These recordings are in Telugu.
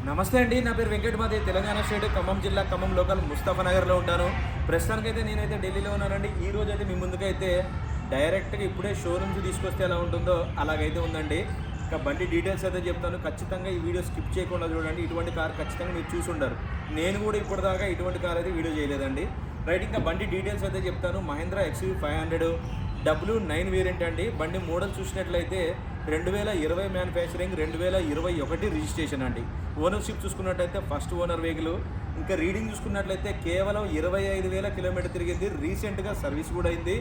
నమస్తే అండి, నా పేరు వెంకట్ మాది, తెలంగాణ స్టేట్ ఖమ్మం జిల్లా ఖమ్మం లోకల్ ముస్తాఫానగర్లో ఉంటాను. ప్రస్తుతానికైతే నేనైతే ఢిల్లీలో ఉన్నానండి. ఈ రోజు అయితే మీ ముందుకైతే డైరెక్ట్గా ఇప్పుడే షోరూమ్స్ తీసుకొస్తే ఎలా ఉంటుందో అలాగైతే ఉందండి. ఇంకా బండి డీటెయిల్స్ అయితే చెప్తాను, ఖచ్చితంగా ఈ వీడియో స్కిప్ చేయకుండా చూడండి. ఇటువంటి కార్ ఖచ్చితంగా మీరు చూసి ఉండరు. నేను కూడా ఇప్పటిదాకా ఇటువంటి కార్ అయితే వీడియో చేయలేదండి. రైట్, ఇంకా బండి డీటెయిల్స్ అయితే చెప్తాను. మహేంద్ర XUV 500 W9 వేరియంట్ అండి. బండి మోడల్ చూసినట్లయితే 2020 మ్యానుఫ్యాక్చరింగ్, 2021 రిజిస్ట్రేషన్ అండి. ఓనర్షిప్ చూసుకున్నట్లయితే ఫస్ట్ ఓనర్ వెహికల్. ఇంకా రీడింగ్ చూసుకున్నట్లయితే కేవలం 25,000 కిలోమీటర్ తిరిగింది. రీసెంట్గా సర్వీస్ కూడా అయింది.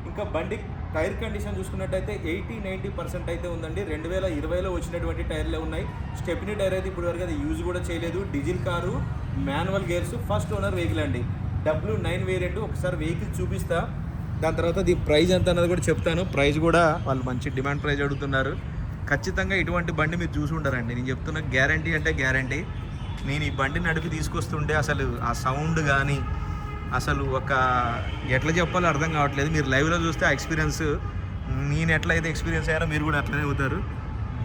ఇంకా బండి టైర్ కండిషన్ చూసుకున్నట్టయితే 80-90% అయితే ఉందండి. 2020లో వచ్చినటువంటి టైర్లే ఉన్నాయి. స్టెప్నీ టైర్ అయితే ఇప్పుడు వరకు అది యూజ్ కూడా చేయలేదు. Diesel car, manual gears, first owner vehicle అండి. W9 variant. ఒకసారి వెహికల్ చూపిస్తా, దాని తర్వాత దీని ప్రైస్ ఎంత అన్నది కూడా చెప్తాను. ప్రైస్ కూడా వాళ్ళు మంచి డిమాండ్ ప్రైస్ అడుగుతున్నారు. ఖచ్చితంగా ఇటువంటి బండి మీరు చూసి ఉంటారండి. నేను చెప్తున్నా, గ్యారంటీ అంటే గ్యారంటీ. నేను ఈ బండిని నడిపి తీసుకొస్తుంటే అసలు ఆ సౌండ్ కానీ అసలు ఒక ఎట్లా చెప్పాలో అర్థం కావట్లేదు. మీరు లైవ్లో చూస్తే ఆ ఎక్స్పీరియన్స్, నేను ఎట్లయితే ఎక్స్పీరియన్స్ అయ్యారో మీరు కూడా అట్లనే అవుతారు.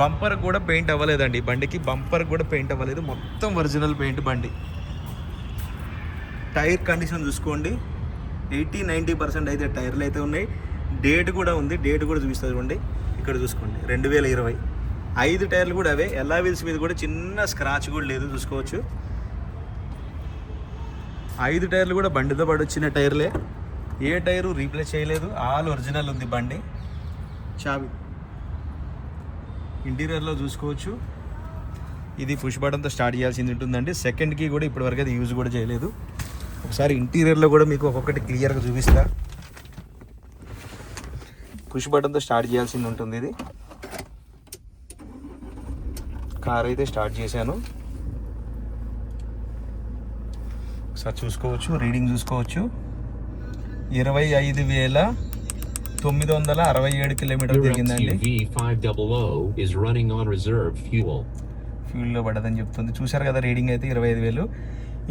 బంపర్ కూడా పెయింట్ అవ్వలేదండి బండికి, బంపర్ కూడా పెయింట్ అవ్వలేదు, మొత్తం ఒరిజినల్ పెయింట్ బండి. టైర్ కండిషన్ చూసుకోండి, 80-90% అయితే టైర్లు అయితే ఉన్నాయి. డేట్ కూడా ఉంది, డేట్ కూడా చూపిస్తుంది చూడండి. ఇక్కడ చూసుకోండి, 2020. 5 టైర్లు కూడా అవే. ఎలా వీల్స్ మీద కూడా చిన్న స్క్రాచ్ కూడా లేదు, చూసుకోవచ్చు. 5 టైర్లు కూడా బండితో పాటు వచ్చిన టైర్లే, ఏ టైరు రీప్లేస్ చేయలేదు, ఆల్ ఒరిజినల్ ఉంది బండి. చావి ఇంటీరియర్లో చూసుకోవచ్చు. ఇది పుష్ బటన్తో స్టార్ట్ చేయాల్సింది ఉంటుందండి. సెకండ్ కీ కూడా ఇప్పటివరకు అది యూజ్ కూడా చేయలేదు. ఒకసారి ఇంటీరియర్లో కూడా మీకు ఒక్కొక్కటి క్లియర్గా చూపిస్తా. పుష్ బటన్తో స్టార్ట్ చేయాల్సింది ఉంటుంది. ఇది కార్ అయితే స్టార్ట్ చేశాను, ఒకసారి చూసుకోవచ్చు. రీడింగ్ చూసుకోవచ్చు, 25,967 కిలోమీటర్లు తిరిగిందండి. ఫ్యూల్లో పడదని చెప్తుంది. చూసారు కదా, రీడింగ్ అయితే 25,000.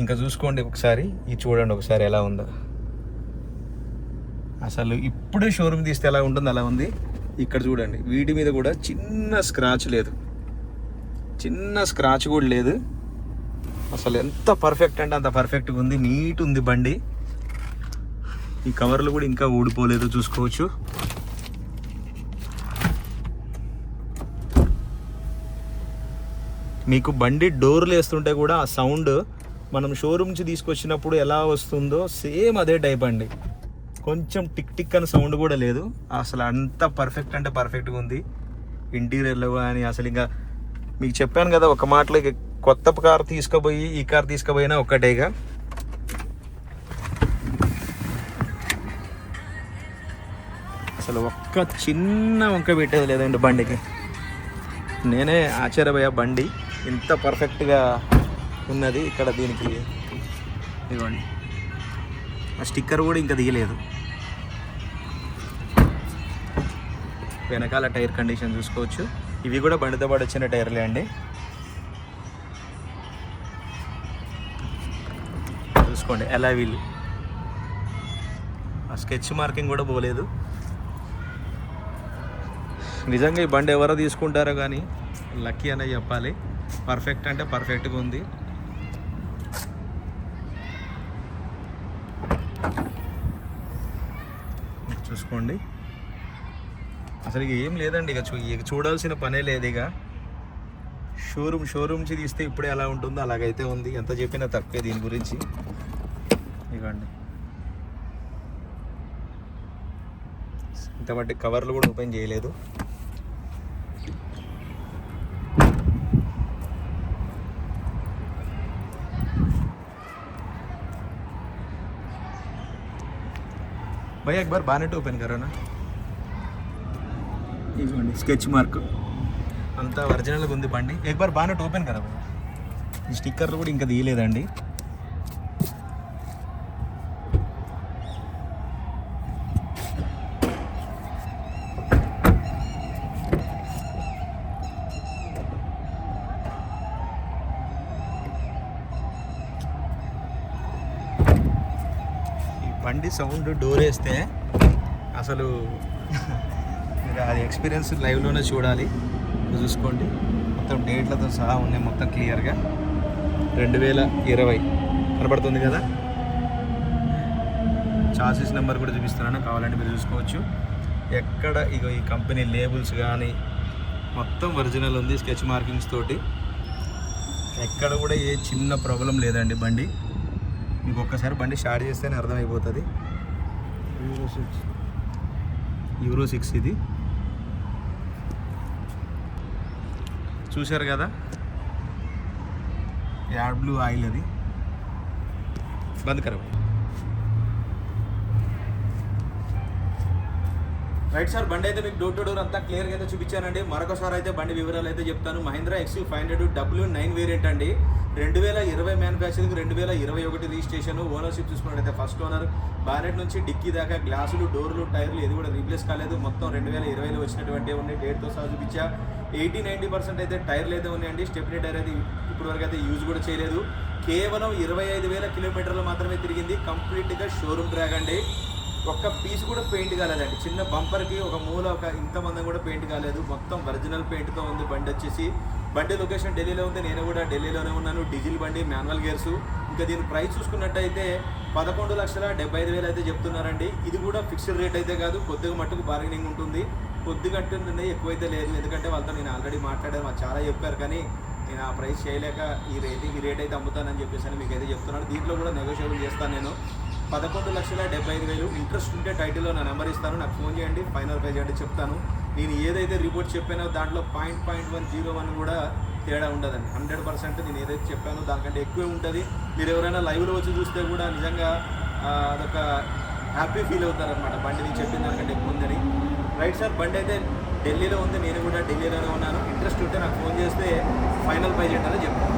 ఇంకా చూసుకోండి ఒకసారి, ఇది చూడండి ఒకసారి ఎలా ఉందో. అసలు ఇప్పుడే షోరూమ్ తీస్తే ఎలా ఉంటుందో అలా ఉంది. ఇక్కడ చూడండి, వీటి మీద కూడా చిన్న స్క్రాచ్ లేదు, చిన్న స్క్రాచ్ కూడా లేదు. అసలు ఎంత పర్ఫెక్ట్ అంటే అంత పర్ఫెక్ట్గా ఉంది, నీట్ ఉంది బండి. ఈ కవర్లు కూడా ఇంకా ఊడిపోలేదు, చూసుకోవచ్చు. మీకు బండి డోర్లు వేస్తుంటే కూడా ఆ సౌండ్ మనం షోరూమ్ నుంచి తీసుకొచ్చినప్పుడు ఎలా వస్తుందో సేమ్ అదే టైప్ అండి. కొంచెం టిక్ టిక్ అని సౌండ్ కూడా లేదు. అసలు అంత పర్ఫెక్ట్ అంటే పర్ఫెక్ట్గా ఉంది ఇంటీరియర్లో కానీ. అసలు ఇంకా మీకు చెప్పాను కదా ఒక మాటలో, కొత్త కార్ తీసుకుపోయి ఈ కార్ తీసుకుపోయినా ఒక్కటేగా. అసలు ఒక్క చిన్న వంక పెట్టేది లేదండి బండికి. నేనే ఆశ్చర్యపోయా, బండి ఇంత పర్ఫెక్ట్గా ఉన్నది. ఇక్కడ దీనికి ఇదిగోండి, ఆ స్టిక్కర్ కూడా ఇంకా దిగలేదు. వెనకాల టైర్ కండిషన్ చూసుకోవచ్చు. ఇవి కూడా బండితో పాటు వచ్చిన టైర్లే అండి. చూసుకోండి, ఎలా వీలు, ఆ స్కెచ్ మార్కింగ్ కూడా పోలేదు. నిజంగా ఈ బండి ఎవరో తీసుకుంటారో కానీ లక్కీ అనే చెప్పాలి. పర్ఫెక్ట్ అంటే పర్ఫెక్ట్గా ఉంది. చూసుకోండి, అసలు ఇక ఏం లేదండి. ఇక చూడాల్సిన పనే లేదు. ఇక షోరూమ్స్ తీస్తే ఇప్పుడే ఎలా ఉంటుందో అలాగైతే ఉంది. ఎంత చెప్పినా తక్కువే దీని గురించి. ఇవ్వండి, ఇంతమట్టి కవర్లు కూడా ఓపెన్ చేయలేదు. भैया एक बार बानेट ओपन करो ना. ఇవ్వండి, స్కెచ్ మార్క్ అంతా ఒరిజినల్గా ఉంది బండి. एक बार బానెట్ ఓపెన్ కరా. ఈ స్టిక్కర్లు కూడా ఇంకా తీయలేదండి. బండి సౌండ్, డోర్ వేస్తే అసలు అది ఎక్స్పీరియన్స్ లైవ్లోనే చూడాలి. చూసుకోండి, మొత్తం డేట్లతో సహా ఉన్నాయి మొత్తం క్లియర్గా. 2020 కనబడుతుంది కదా. చాసిస్ నెంబర్ కూడా చూపిస్తున్నాను, కావాలంటే మీరు చూసుకోవచ్చు. ఎక్కడ ఇగో ఈ కంపెనీ లేబుల్స్ కానీ మొత్తం ఒరిజినల్ ఉంది, స్కెచ్ మార్కింగ్స్ తోటి. ఎక్కడ కూడా ఏ చిన్న ప్రాబ్లం లేదండి బండి. మీకు ఒక్కసారి బండి స్టార్ట్ చేస్తేనే అర్థమైపోతుంది. యూరో 6 ఇది. చూశారు కదా, యాడ్ బ్లూ ఆయిల్ అది. బంద్ కర రైట్ సార్. బండి అయితే మీకు డోర్ టు డోర్ అంతా క్లియర్గా అయితే చూపించానండి. మరొకసారి అయితే బండి వివరాలు అయితే చెప్తాను. మహీంద్రా XU500 W9 వేరియంట్ అండి. 2020 మ్యానుఫ్యాక్చరింగ్, 2021 రిజిస్ట్రేషన్. ఓనర్షిప్ చూసుకున్నట్టయితే ఫస్ట్ ఓనర్. బానెట్ నుంచి డిక్కీ దాకా గ్లాసులు, డోర్లు, టైర్లు ఏది కూడా రీప్లేస్ కాలేదు. మొత్తం 2020లో వచ్చినటువంటి ఉన్నాయి. డేట్తో సహా చూపించా. 80-90% అయితే టైర్లు అయితే ఉన్నాయండి. స్టెప్నీ టైర్ అయితే ఇప్పటివరకు అయితే యూజ్ కూడా చేయలేదు. కేవలం 25,000 కిలోమీటర్లు మాత్రమే తిరిగింది. కంప్లీట్గా షోరూమ్ ట్రాక్ అండి. ఒక్క పీస్ కూడా పెయింట్ కాలేదండి. చిన్న బంపర్కి ఒక మూల ఒక ఇంతమందం కూడా పెయింట్ కాలేదు. మొత్తం ఒరిజినల్ పెయింట్తో ఉంది బండి వచ్చేసి. బండి లొకేషన్ ఢిల్లీలో ఉంది, నేను కూడా ఢిల్లీలోనే ఉన్నాను. డీజిల్ బండి, మాన్యువల్ గేర్స్. ఇంకా దీని ప్రైస్ చూసుకున్నట్టయితే 11,75,000 అయితే చెప్తున్నారండి. ఇది కూడా ఫిక్స్డ్ రేట్ అయితే కాదు, కొద్దిగా మట్టుకు బార్గెనింగ్ ఉంటుంది. కొద్దిగా అంటుంది, ఎక్కువైతే లేదు. ఎందుకంటే వాళ్ళతో నేను ఆల్రెడీ మాట్లాడాను, వాళ్ళు చాలా చెప్పారు. కానీ నేను ఆ ప్రైస్ చేయలేక ఈ రేట్ అయితే అమ్ముతానని చెప్పేసి మీకు అయితే చెప్తున్నాను. దీంట్లో కూడా నెగోషియబుల్ చేస్తాను నేను. 11,75,000. ఇంట్రెస్ట్ ఉంటే టైటిల్లో నా నెంబర్ ఇస్తాను, నాకు ఫోన్ చేయండి, ఫైనల్ పే చేయండి, చెప్తాను. నేను ఏదైతే రిపోర్ట్ చెప్పానో దాంట్లో 0.101 కూడా తేడా ఉండదండి. 100% నేను ఏదైతే చెప్పానో దానికంటే ఎక్కువే ఉంటుంది. మీరు ఎవరైనా లైవ్లో వచ్చి చూస్తే కూడా నిజంగా అదొక హ్యాపీ ఫీల్ అవుతారనమాట. బండి నేను చెప్పిన దానికంటే ఎక్కువ ఉందని. రైట్ సార్, బండి అయితే ఢిల్లీలో ఉంది, నేను కూడా ఢిల్లీలోనే ఉన్నాను. ఇంట్రెస్ట్ ఉంటే నాకు ఫోన్ చేస్తే ఫైనల్ పే చేయండి అని చెప్తాను.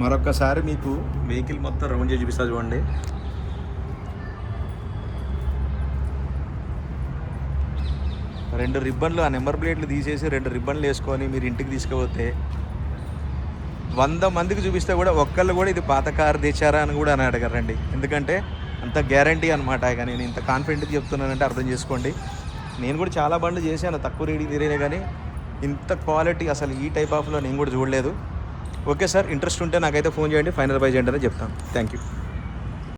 మరొక్కసారి మీకు వెహికల్ మొత్తం రౌండ్ చేసి చూపిస్తా చూడండి. రెండు రిబ్బన్లు, ఆ నెంబర్ ప్లేట్లు తీసేసి 2 రిబ్బన్లు వేసుకొని మీరు ఇంటికి తీసుకుపోతే 100 మందికి చూపిస్తే కూడా ఒక్కళ్ళు కూడా ఇది పాత కారు తెచ్చారా అని కూడా అని అడగరండి. ఎందుకంటే అంత గ్యారంటీ అనమాట. ఇక నేను ఇంత కాన్ఫిడెంట్గా చెప్తున్నానంటే అర్థం చేసుకోండి. నేను కూడా చాలా బండ్లు చేశాను, తక్కువ రేటింగ్ తిరిగినా కానీ ఇంత క్వాలిటీ అసలు ఈ టైప్ ఆఫ్లో నేను కూడా చూడలేదు. ఓకే సార్, ఇంట్రెస్ట్ ఉంటే నాకైతే ఫోన్ చేయండి, ఫైనల్ పై చేయండి అని చెప్తాను. Thank you.